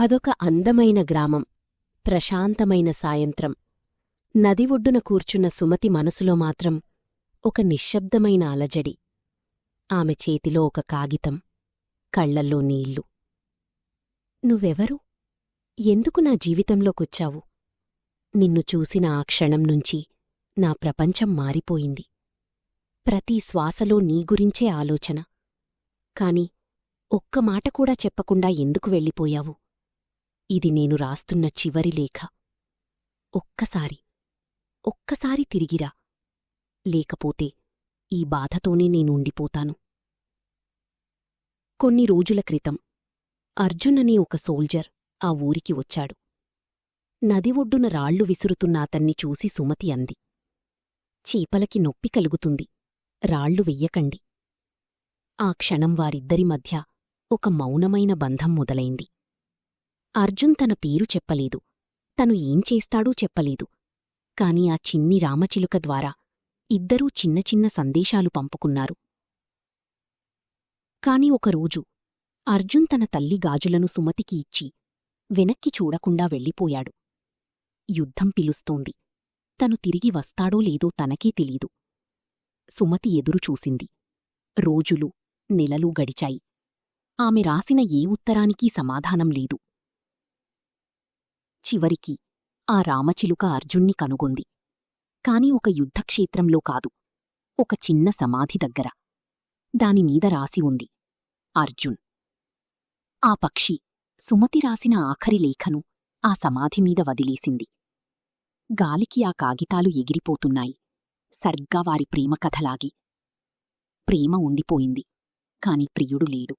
అదొక అందమైన గ్రామం, ప్రశాంతమైన సాయంత్రం. నది ఒడ్డున కూర్చున్న సుమతి మనసులో మాత్రం ఒక నిశ్శబ్దమైన అలజడి. ఆమె చేతిలో ఒక కాగితం, కళ్లల్లో నీళ్లు. నువ్వెవరు? ఎందుకు నా జీవితంలోకొచ్చావు? నిన్ను చూసిన ఆ క్షణం నుంచి నా ప్రపంచం మారిపోయింది. ప్రతి శ్వాసలో నీ గురించే ఆలోచన. కాని ఒక్క మాట కూడా చెప్పకుండా ఎందుకు వెళ్ళిపోయావు? ఇది నేను రాస్తున్న చివరి లేఖ. ఒక్కసారి తిరిగిరా. లేకపోతే ఈ బాధతోనే నేనుండిపోతాను. కొన్ని రోజుల క్రితం అర్జున్ అనే ఒక సోల్జర్ ఆ ఊరికి వచ్చాడు. నది ఒడ్డున రాళ్లు విసురుతున్న అతన్ని చూసి సుమతి అంది, చీపలకి నొప్పి కలుగుతుంది, రాళ్లు వెయ్యకండి. ఆ క్షణం వారిద్దరి మధ్య ఒక మౌనమైన బంధం మొదలైంది. అర్జున్ తన పేరు చెప్పలేదు, తను ఏం చేస్తాడూ చెప్పలేదు. కాని ఆ చిన్ని రామచిలుక ద్వారా ఇద్దరూ చిన్న చిన్న సందేశాలు పంపుకున్నారు. కాని ఒకరోజు అర్జున్ తన తల్లి గాజులను సుమతికి ఇచ్చి వెనక్కి చూడకుండా వెళ్ళిపోయాడు. యుద్ధం పిలుస్తోంది. తను తిరిగి వస్తాడో లేదో తనకే తెలీదు. సుమతి ఎదురుచూసింది. రోజులు, నెలలు గడిచాయి. ఆమె రాసిన ఏ ఉత్తరానికీ సమాధానం లేదు. చివరికి ఆ రామచిలుక అర్జున్ని కనుగొంది. కాని ఒక యుద్ధక్షేత్రంలో కాదు, ఒక చిన్న సమాధి దగ్గర. దానిమీద రాసి ఉంది, అర్జున్. ఆ పక్షి సుమతి రాసిన ఆఖరి లేఖను ఆ సమాధిమీద వదిలేసింది. గాలికి ఆ కాగితాలు ఎగిరిపోతున్నాయి, సర్గా వారి ప్రేమకథలాగి. ప్రేమ ఉండిపోయింది, కాని ప్రియుడు లేడు.